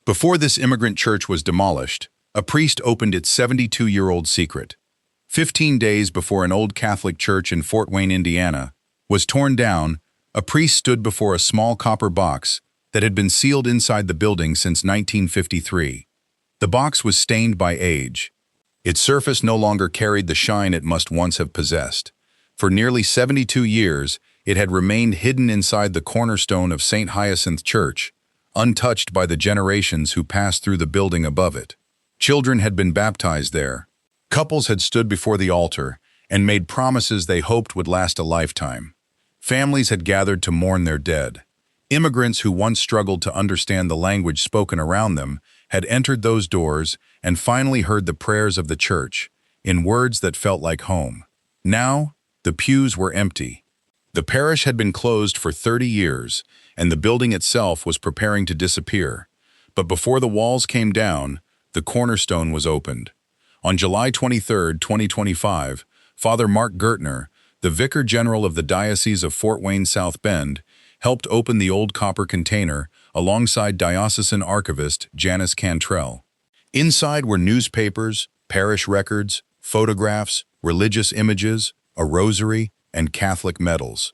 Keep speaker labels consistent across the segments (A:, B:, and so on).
A: Before this immigrant church was demolished, a priest opened its 72-year-old secret. 15 days before an old Catholic church in Fort Wayne, Indiana, was torn down, a priest stood before a small copper box that had been sealed inside the building since 1953. The box was stained by age. Its surface no longer carried the shine it must once have possessed. For nearly 72 years, it had remained hidden inside the cornerstone of St. Hyacinth Church, untouched by the generations who passed through the building above it. Children had been baptized there. Couples had stood before the altar and made promises they hoped would last a lifetime. Families had gathered to mourn their dead. Immigrants who once struggled to understand the language spoken around them had entered those doors and finally heard the prayers of the church, in words that felt like home. Now, the pews were empty. The parish had been closed for 30 years, and the building itself was preparing to disappear. But before the walls came down, the cornerstone was opened. On July 23, 2025, Father Mark Gurtner, the Vicar General of the Diocese of Fort Wayne South Bend, helped open the old copper container alongside diocesan archivist Janice Cantrell. Inside were newspapers, parish records, photographs, religious images, a rosary, and Catholic medals.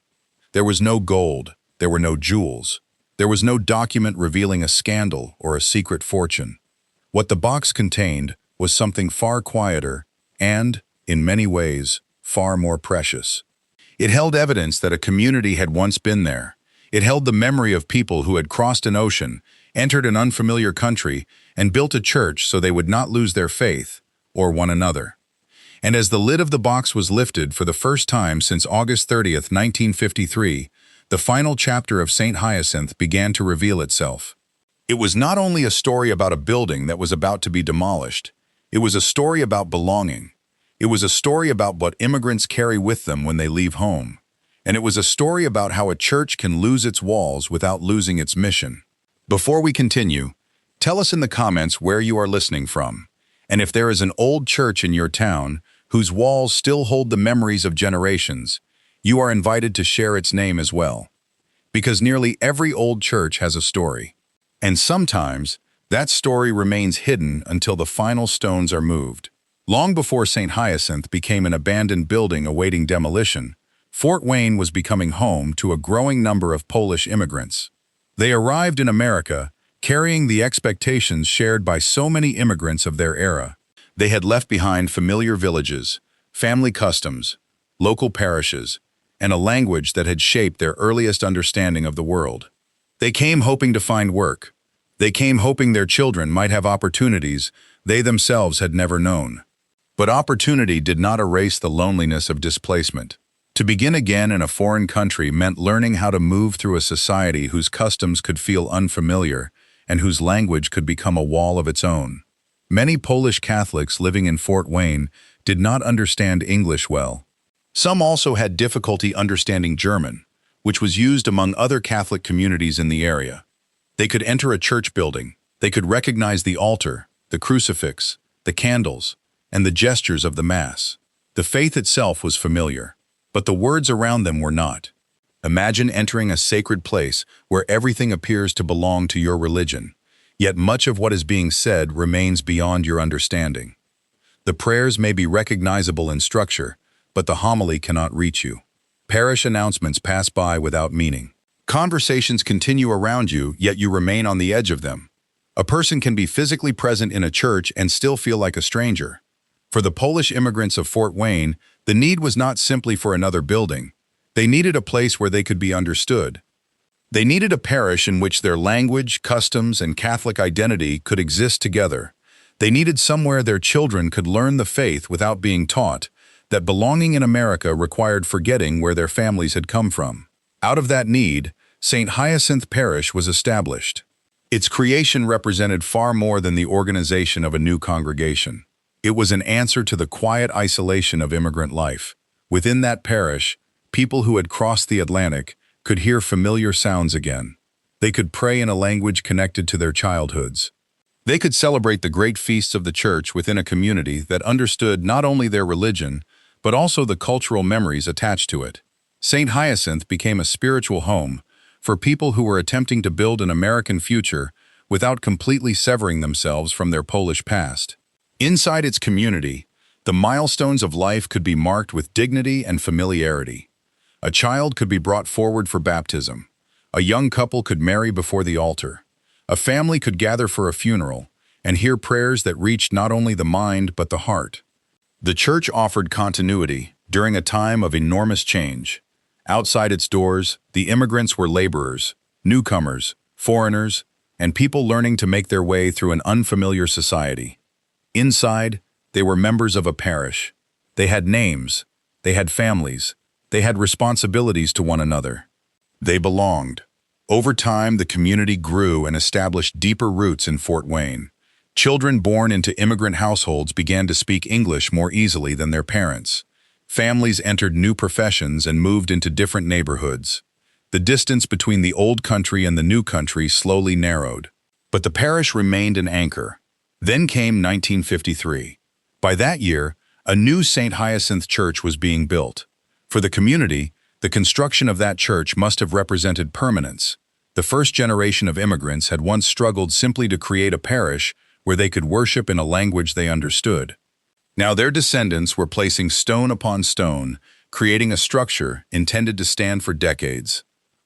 A: There was no gold, there were no jewels. There was no document revealing a scandal or a secret fortune. What the box contained was something far quieter and, in many ways, far more precious. It held evidence that a community had once been there. It held the memory of people who had crossed an ocean, entered an unfamiliar country, and built a church so they would not lose their faith, or one another. And as the lid of the box was lifted for the first time since August 30th, 1953, the final chapter of St. Hyacinth began to reveal itself. It was not only a story about a building that was about to be demolished, it was a story about belonging. It was a story about what immigrants carry with them when they leave home. And it was a story about how a church can lose its walls without losing its mission. Before we continue, tell us in the comments where you are listening from, and if there is an old church in your town whose walls still hold the memories of generations, you are invited to share its name as well. Because nearly every old church has a story. And sometimes, that story remains hidden until the final stones are moved. Long before St. Hyacinth became an abandoned building awaiting demolition, Fort Wayne was becoming home to a growing number of Polish immigrants. They arrived in America, carrying the expectations shared by so many immigrants of their era. They had left behind familiar villages, family customs, local parishes, and a language that had shaped their earliest understanding of the world. They came hoping to find work. They came hoping their children might have opportunities they themselves had never known. But opportunity did not erase the loneliness of displacement. To begin again in a foreign country meant learning how to move through a society whose customs could feel unfamiliar and whose language could become a wall of its own. Many Polish Catholics living in Fort Wayne did not understand English well. Some also had difficulty understanding German, which was used among other Catholic communities in the area. They could enter a church building. They could recognize the altar, the crucifix, the candles, and the gestures of the Mass. The faith itself was familiar, but the words around them were not. Imagine entering a sacred place where everything appears to belong to your religion, yet much of what is being said remains beyond your understanding. The prayers may be recognizable in structure, but the homily cannot reach you. Parish announcements pass by without meaning. Conversations continue around you, yet you remain on the edge of them. A person can be physically present in a church and still feel like a stranger. For the Polish immigrants of Fort Wayne, the need was not simply for another building. They needed a place where they could be understood. They needed a parish in which their language, customs, and Catholic identity could exist together. They needed somewhere their children could learn the faith without being taught, that belonging in America required forgetting where their families had come from. Out of that need, St. Hyacinth Parish was established. Its creation represented far more than the organization of a new congregation. It was an answer to the quiet isolation of immigrant life. Within that parish, people who had crossed the Atlantic could hear familiar sounds again. They could pray in a language connected to their childhoods. They could celebrate the great feasts of the church within a community that understood not only their religion, but also the cultural memories attached to it. St. Hyacinth became a spiritual home for people who were attempting to build an American future without completely severing themselves from their Polish past. Inside its community, the milestones of life could be marked with dignity and familiarity. A child could be brought forward for baptism. A young couple could marry before the altar. A family could gather for a funeral and hear prayers that reached not only the mind but the heart. The church offered continuity during a time of enormous change. Outside its doors, the immigrants were laborers, newcomers, foreigners, and people learning to make their way through an unfamiliar society. Inside, they were members of a parish. They had names, they had families, they had responsibilities to one another. They belonged. Over time, the community grew and established deeper roots in Fort Wayne. Children born into immigrant households began to speak English more easily than their parents. Families entered new professions and moved into different neighborhoods. The distance between the old country and the new country slowly narrowed. But the parish remained an anchor. Then came 1953. By that year, a new St. Hyacinth Church was being built. For the community, the construction of that church must have represented permanence. The first generation of immigrants had once struggled simply to create a parish where they could worship in a language they understood. Now their descendants were placing stone upon stone, creating a structure intended to stand for decades.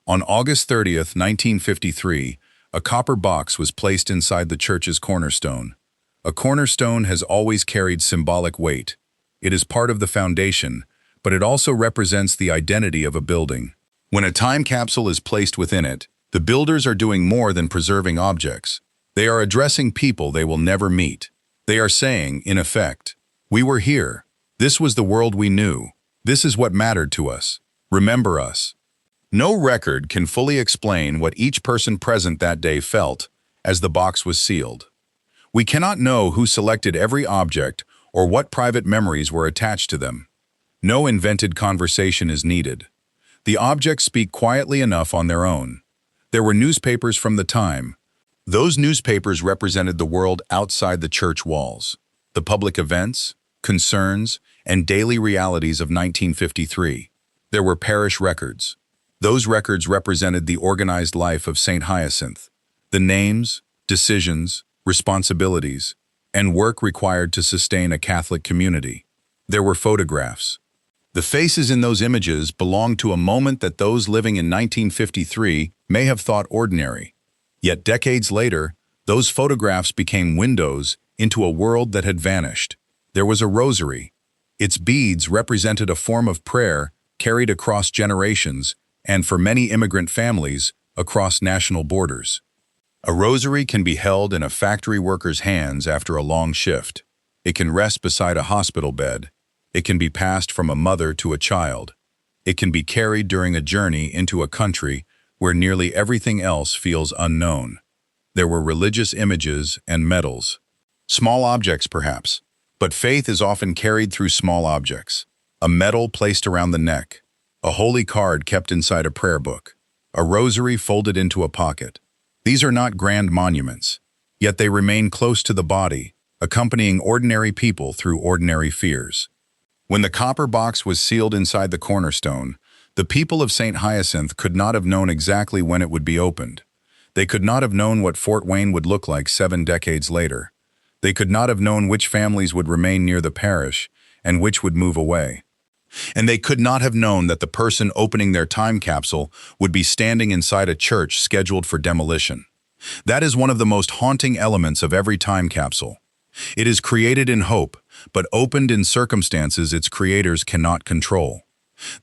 A: On August 30th, 1953, a copper box was placed inside the church's cornerstone. A cornerstone has always carried symbolic weight. It is part of the foundation, but it also represents the identity of a building. When a time capsule is placed within it, the builders are doing more than preserving objects. They are addressing people they will never meet. They are saying, in effect, "We were here. This was the world we knew. This is what mattered to us. Remember us." No record can fully explain what each person present that day felt as the box was sealed. We cannot know who selected every object or what private memories were attached to them. No invented conversation is needed. The objects speak quietly enough on their own. There were newspapers from the time. Those newspapers represented the world outside the church walls, the public events, concerns, and daily realities of 1953. There were parish records. Those records represented the organized life of St. Hyacinth, the names, decisions, responsibilities, and work required to sustain a Catholic community. There were photographs. The faces in those images belonged to a moment that those living in 1953 may have thought ordinary. Yet decades later, those photographs became windows into a world that had vanished. There was a rosary. Its beads represented a form of prayer carried across generations and, for many immigrant families, across national borders. A rosary can be held in a factory worker's hands after a long shift. It can rest beside a hospital bed. It can be passed from a mother to a child. It can be carried during a journey into a country where nearly everything else feels unknown. There were religious images and medals. Small objects, perhaps, but faith is often carried through small objects. A medal placed around the neck, a holy card kept inside a prayer book, a rosary folded into a pocket. These are not grand monuments, yet they remain close to the body, accompanying ordinary people through ordinary fears. When the copper box was sealed inside the cornerstone, the people of St. Hyacinth could not have known exactly when it would be opened. They could not have known what Fort Wayne would look like 7 decades later. They could not have known which families would remain near the parish and which would move away. And they could not have known that the person opening their time capsule would be standing inside a church scheduled for demolition. That is one of the most haunting elements of every time capsule. It is created in hope, but opened in circumstances its creators cannot control.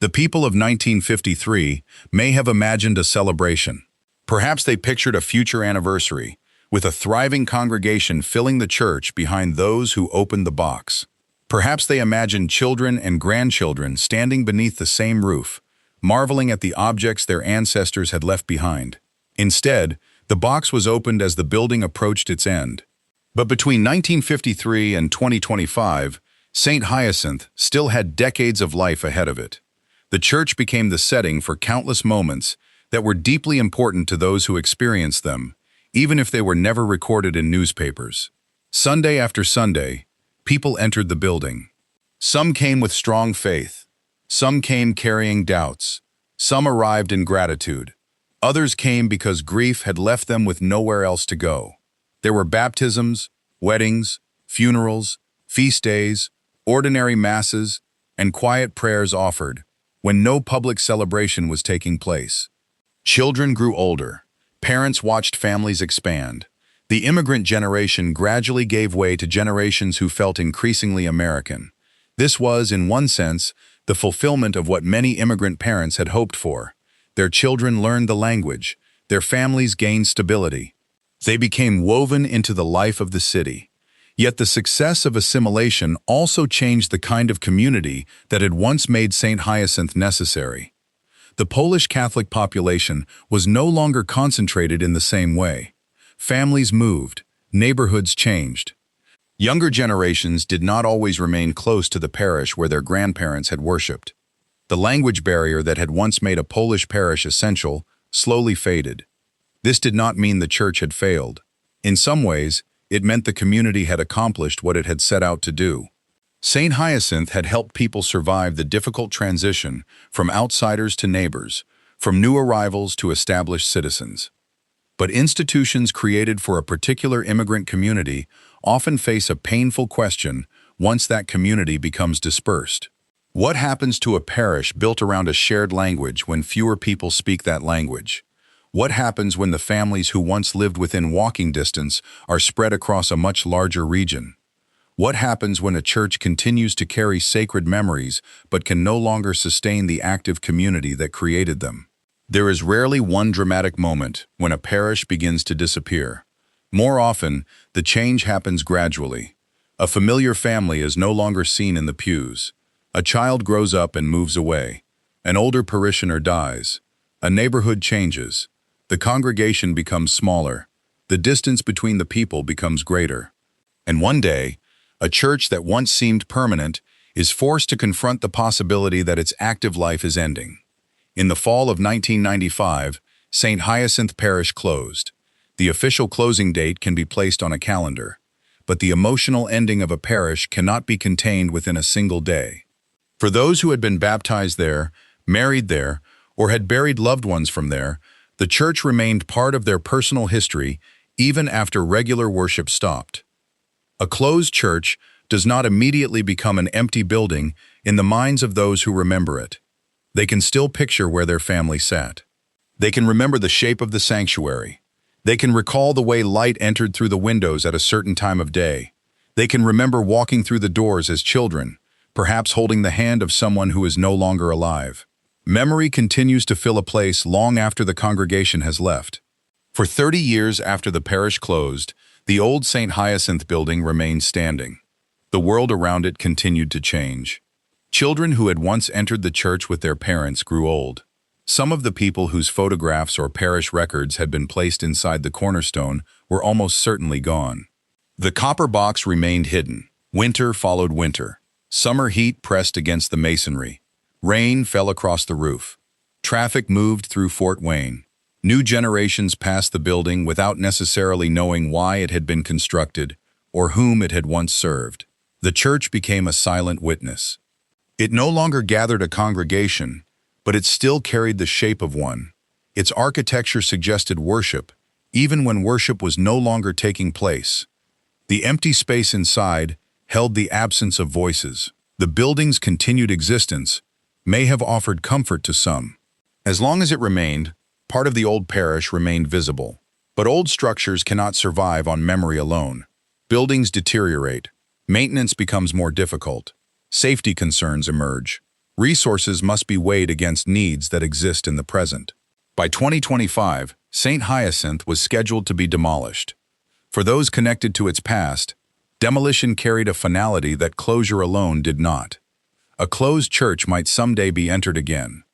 A: The people of 1953 may have imagined a celebration. Perhaps they pictured a future anniversary, with a thriving congregation filling the church behind those who opened the box. Perhaps they imagined children and grandchildren standing beneath the same roof, marveling at the objects their ancestors had left behind. Instead, the box was opened as the building approached its end. But between 1953 and 2025, St. Hyacinth still had decades of life ahead of it. The church became the setting for countless moments that were deeply important to those who experienced them, even if they were never recorded in newspapers. Sunday after Sunday, people entered the building. Some came with strong faith. Some came carrying doubts. Some arrived in gratitude. Others came because grief had left them with nowhere else to go. There were baptisms, weddings, funerals, feast days, ordinary masses, and quiet prayers offered when no public celebration was taking place. Children grew older. Parents watched families expand. The immigrant generation gradually gave way to generations who felt increasingly American. This was, in one sense, the fulfillment of what many immigrant parents had hoped for. Their children learned the language. Their families gained stability. They became woven into the life of the city. Yet the success of assimilation also changed the kind of community that had once made St. Hyacinth necessary. The Polish Catholic population was no longer concentrated in the same way. Families moved, neighborhoods changed. Younger generations did not always remain close to the parish where their grandparents had worshipped. The language barrier that had once made a Polish parish essential slowly faded. This did not mean the church had failed. In some ways, it meant the community had accomplished what it had set out to do. St. Hyacinth had helped people survive the difficult transition from outsiders to neighbors, from new arrivals to established citizens. But institutions created for a particular immigrant community often face a painful question once that community becomes dispersed. What happens to a parish built around a shared language when fewer people speak that language? What happens when the families who once lived within walking distance are spread across a much larger region? What happens when a church continues to carry sacred memories but can no longer sustain the active community that created them? There is rarely one dramatic moment when a parish begins to disappear. More often, the change happens gradually. A familiar family is no longer seen in the pews. A child grows up and moves away. An older parishioner dies. A neighborhood changes. The congregation becomes smaller. The distance between the people becomes greater. And one day, a church that once seemed permanent is forced to confront the possibility that its active life is ending. In the fall of 1995, St. Hyacinth Parish closed. The official closing date can be placed on a calendar, but the emotional ending of a parish cannot be contained within a single day. For those who had been baptized there, married there, or had buried loved ones from there, the church remained part of their personal history even after regular worship stopped. A closed church does not immediately become an empty building in the minds of those who remember it. They can still picture where their family sat. They can remember the shape of the sanctuary. They can recall the way light entered through the windows at a certain time of day. They can remember walking through the doors as children, perhaps holding the hand of someone who is no longer alive. Memory continues to fill a place long after the congregation has left. For 30 years after the parish closed, the old St. Hyacinth building remained standing. The world around it continued to change. Children who had once entered the church with their parents grew old. Some of the people whose photographs or parish records had been placed inside the cornerstone were almost certainly gone. The copper box remained hidden. Winter followed winter. Summer heat pressed against the masonry. Rain fell across the roof. Traffic moved through Fort Wayne. New generations passed the building without necessarily knowing why it had been constructed or whom it had once served. The church became a silent witness. It no longer gathered a congregation, but it still carried the shape of one. Its architecture suggested worship, even when worship was no longer taking place. The empty space inside held the absence of voices. The building's continued existence may have offered comfort to some. As long as it remained, part of the old parish remained visible. But old structures cannot survive on memory alone. Buildings deteriorate. Maintenance becomes more difficult. Safety concerns emerge. Resources must be weighed against needs that exist in the present. By 2025, St. Hyacinth was scheduled to be demolished. For those connected to its past, demolition carried a finality that closure alone did not. A closed church might someday be entered again.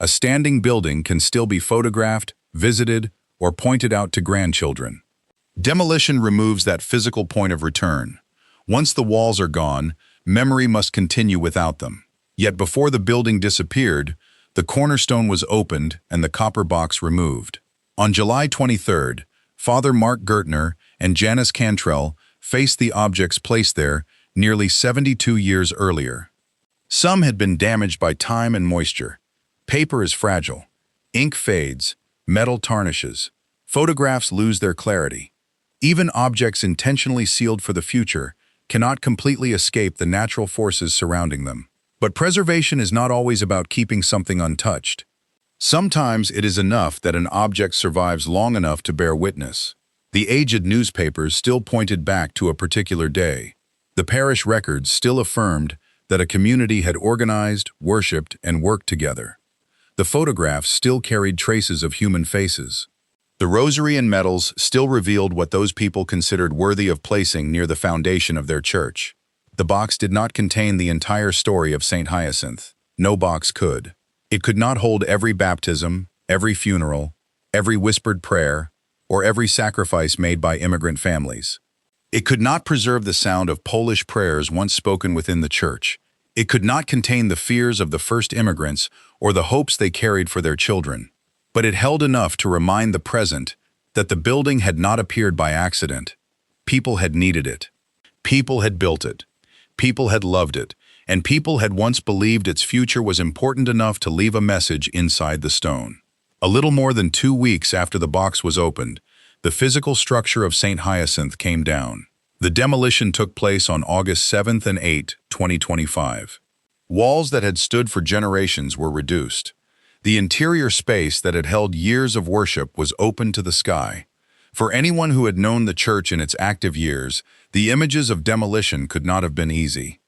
A: A standing building can still be photographed, visited, or pointed out to grandchildren. Demolition removes that physical point of return. Once the walls are gone, memory must continue without them. Yet before the building disappeared, the cornerstone was opened and the copper box removed. On July 23rd, Father Mark Gurtner and Janice Cantrell faced the objects placed there nearly 72 years earlier. Some had been damaged by time and moisture. Paper is fragile. Ink fades. Metal tarnishes. Photographs lose their clarity. Even objects intentionally sealed for the future cannot completely escape the natural forces surrounding them. But preservation is not always about keeping something untouched. Sometimes it is enough that an object survives long enough to bear witness. The aged newspapers still pointed back to a particular day. The parish records still affirmed that a community had organized, worshipped, and worked together. The photographs still carried traces of human faces. The rosary and medals still revealed what those people considered worthy of placing near the foundation of their church. The box did not contain the entire story of St. Hyacinth. No box could. It could not hold every baptism, every funeral, every whispered prayer, or every sacrifice made by immigrant families. It could not preserve the sound of Polish prayers once spoken within the church. It could not contain the fears of the first immigrants or the hopes they carried for their children. But it held enough to remind the present that the building had not appeared by accident. People had needed it. People had built it. People had loved it. And people had once believed its future was important enough to leave a message inside the stone. A little more than 2 weeks after the box was opened, the physical structure of St. Hyacinth came down. The demolition took place on August 7th and 8th, 2025. Walls that had stood for generations were reduced. The interior space that had held years of worship was open to the sky. For anyone who had known the church in its active years, the images of demolition could not have been easy.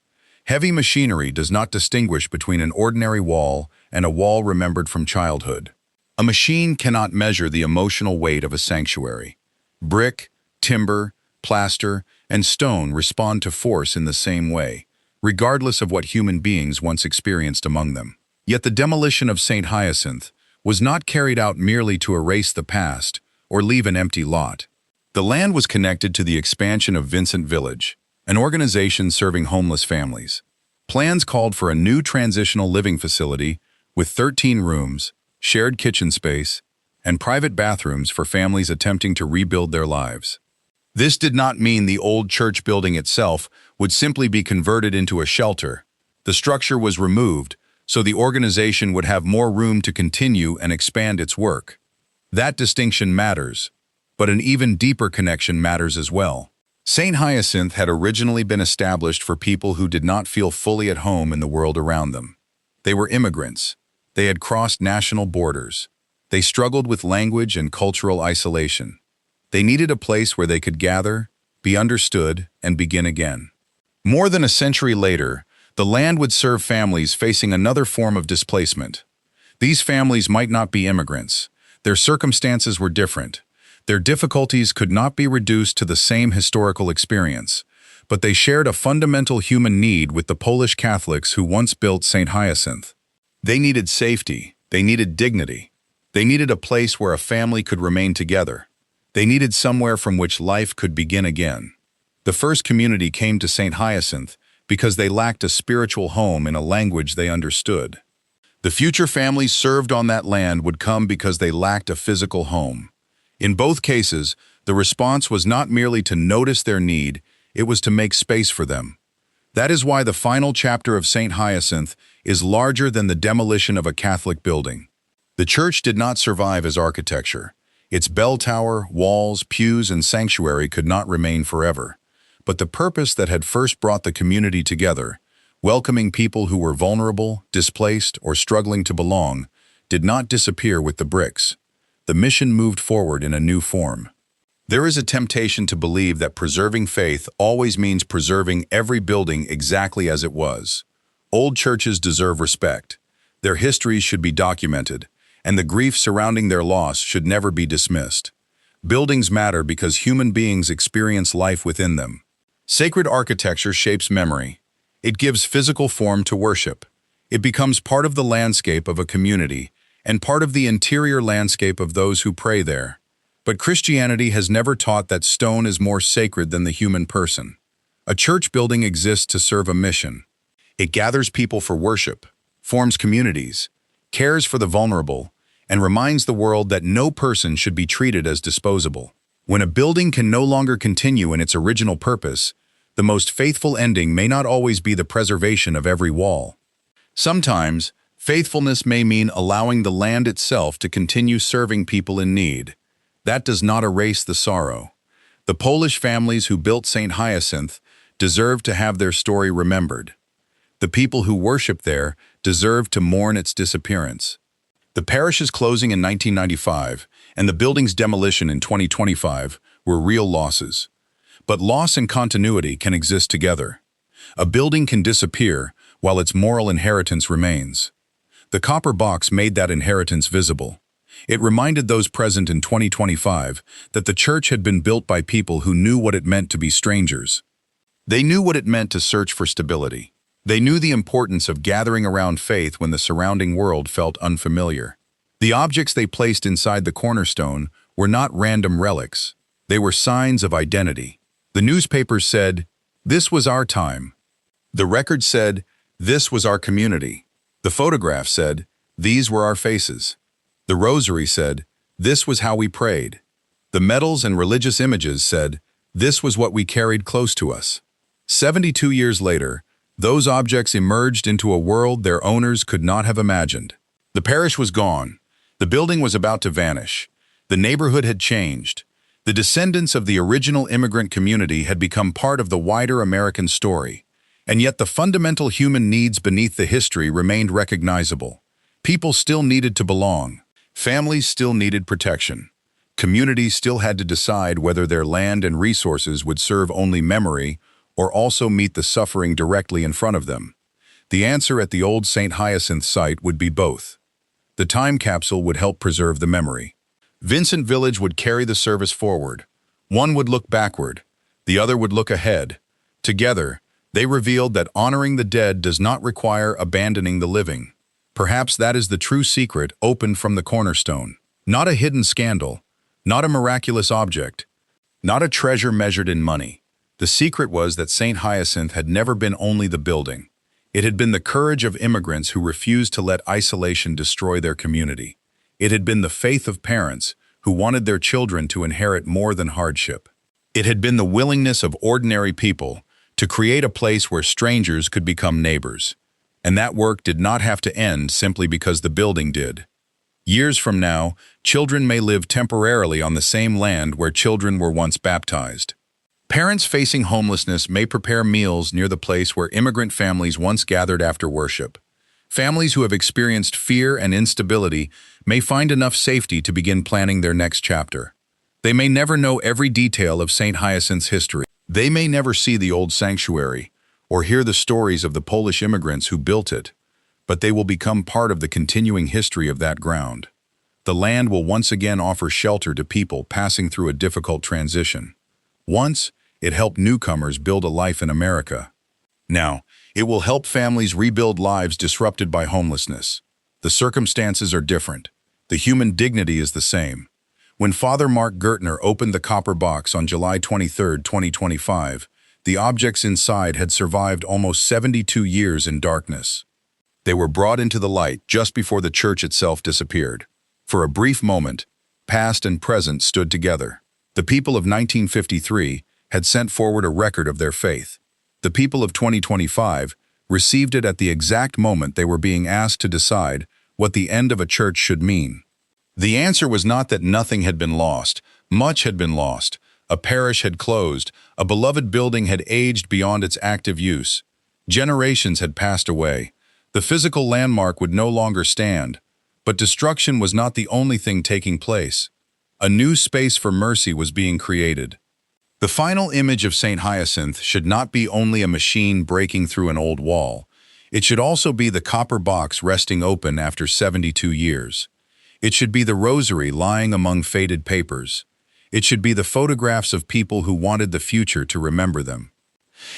A: Heavy machinery does not distinguish between an ordinary wall and a wall remembered from childhood. A machine cannot measure the emotional weight of a sanctuary. Brick, timber, plaster, and stone respond to force in the same way, regardless of what human beings once experienced among them. Yet the demolition of St. Hyacinth was not carried out merely to erase the past or leave an empty lot. The land was connected to the expansion of Vincent Village, an organization serving homeless families. Plans called for a new transitional living facility with 13 rooms, shared kitchen space, and private bathrooms for families attempting to rebuild their lives. This did not mean the old church building itself would simply be converted into a shelter. The structure was removed so the organization would have more room to continue and expand its work. That distinction matters, but an even deeper connection matters as well. St. Hyacinth had originally been established for people who did not feel fully at home in the world around them. They were immigrants. They had crossed national borders. They struggled with language and cultural isolation. They needed a place where they could gather, be understood, and begin again. More than a century later, the land would serve families facing another form of displacement. These families might not be immigrants. Their circumstances were different. Their difficulties could not be reduced to the same historical experience, but they shared a fundamental human need with the Polish Catholics who once built St. Hyacinth. They needed safety. They needed dignity. They needed a place where a family could remain together. They needed somewhere from which life could begin again. The first community came to St. Hyacinth because they lacked a spiritual home in a language they understood. The future families served on that land would come because they lacked a physical home. In both cases, the response was not merely to notice their need, it was to make space for them. That is why the final chapter of St. Hyacinth is larger than the demolition of a Catholic building. The church did not survive as architecture. Its bell tower, walls, pews, and sanctuary could not remain forever. But the purpose that had first brought the community together, welcoming people who were vulnerable, displaced, or struggling to belong, did not disappear with the bricks. The mission moved forward in a new form. There is a temptation to believe that preserving faith always means preserving every building exactly as it was. Old churches deserve respect. Their histories should be documented, and the grief surrounding their loss should never be dismissed. Buildings matter because human beings experience life within them. Sacred architecture shapes memory. It gives physical form to worship. It becomes part of the landscape of a community and part of the interior landscape of those who pray there. But Christianity has never taught that stone is more sacred than the human person. A church building exists to serve a mission. It gathers people for worship, forms communities, cares for the vulnerable, and reminds the world that no person should be treated as disposable. When a building can no longer continue in its original purpose, the most faithful ending may not always be the preservation of every wall. Sometimes, Faithfulness may mean allowing the land itself to continue serving people in need. That does not erase the sorrow. The Polish families who built St. Hyacinth deserve to have their story remembered. The people who worship there deserve to mourn its disappearance. The parish's closing in 1995 and the building's demolition in 2025 were real losses. But loss and continuity can exist together. A building can disappear while its moral inheritance remains. The copper box made that inheritance visible. It reminded those present in 2025 that the church had been built by people who knew what it meant to be strangers. They knew what it meant to search for stability. They knew the importance of gathering around faith when the surrounding world felt unfamiliar. The objects they placed inside the cornerstone were not random relics. They were signs of identity. The newspapers said, "This was our time." The record said, "This was our community." The photograph said, "These were our faces." The rosary said, "This was how we prayed." The medals and religious images said, "This was what we carried close to us." 72 years later, those objects emerged into a world their owners could not have imagined. The parish was gone. The building was about to vanish. The neighborhood had changed. The descendants of the original immigrant community had become part of the wider American story. And yet the fundamental human needs beneath the history remained recognizable. People still needed to belong. Families still needed protection. Communities still had to decide whether their land and resources would serve only memory or also meet the suffering directly in front of them. The answer at the old St. Hyacinth site would be both. The time capsule would help preserve the memory. Vincent Village would carry the service forward. One would look backward. The other would look ahead. Together, they revealed that honoring the dead does not require abandoning the living. Perhaps that is the true secret opened from the cornerstone. Not a hidden scandal, not a miraculous object, not a treasure measured in money. The secret was that St. Hyacinth had never been only the building. It had been the courage of immigrants who refused to let isolation destroy their community. It had been the faith of parents who wanted their children to inherit more than hardship. It had been the willingness of ordinary people to create a place where strangers could become neighbors. And that work did not have to end simply because the building did. Years from now, children may live temporarily on the same land where children were once baptized. Parents facing homelessness may prepare meals near the place where immigrant families once gathered after worship. Families who have experienced fear and instability may find enough safety to begin planning their next chapter. They may never know every detail of St. Hyacinth's history. They may never see the old sanctuary or hear the stories of the Polish immigrants who built it, but they will become part of the continuing history of that ground. The land will once again offer shelter to people passing through a difficult transition. Once, it helped newcomers build a life in America. Now, it will help families rebuild lives disrupted by homelessness. The circumstances are different. The human dignity is the same. When Father Mark Gurtner opened the copper box on July 23, 2025, the objects inside had survived almost 72 years in darkness. They were brought into the light just before the church itself disappeared. For a brief moment, past and present stood together. The people of 1953 had sent forward a record of their faith. The people of 2025 received it at the exact moment they were being asked to decide what the end of a church should mean. The answer was not that nothing had been lost. Much had been lost. A parish had closed. A beloved building had aged beyond its active use. Generations had passed away. The physical landmark would no longer stand. But destruction was not the only thing taking place. A new space for mercy was being created. The final image of St. Hyacinth should not be only a machine breaking through an old wall. It should also be the copper box resting open after 72 years. It should be the rosary lying among faded papers. It should be the photographs of people who wanted the future to remember them.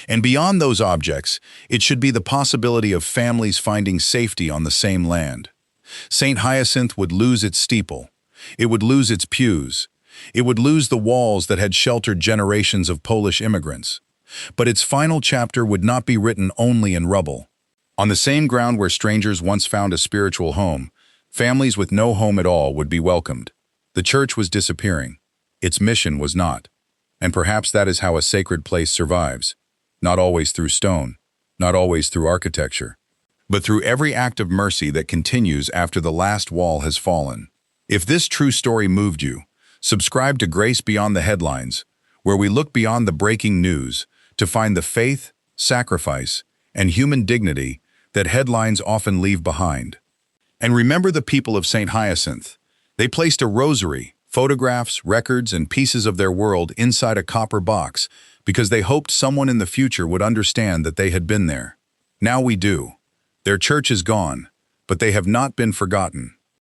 A: And beyond those objects, it should be the possibility of families finding safety on the same land. St. Hyacinth would lose its steeple. It would lose its pews. It would lose the walls that had sheltered generations of Polish immigrants. But its final chapter would not be written only in rubble. On the same ground where strangers once found a spiritual home, families with no home at all would be welcomed. The church was disappearing. Its mission was not. And perhaps that is how a sacred place survives. Not always through stone, not always through architecture, but through every act of mercy that continues after the last wall has fallen. If this true story moved you, subscribe to Grace Beyond the Headlines, where we look beyond the breaking news to find the faith, sacrifice, and human dignity that headlines often leave behind. And remember the people of St. Hyacinth. They placed a rosary, photographs, records, and pieces of their world inside a copper box because they hoped someone in the future would understand that they had been there. Now we do. Their church is gone, but they have not been forgotten.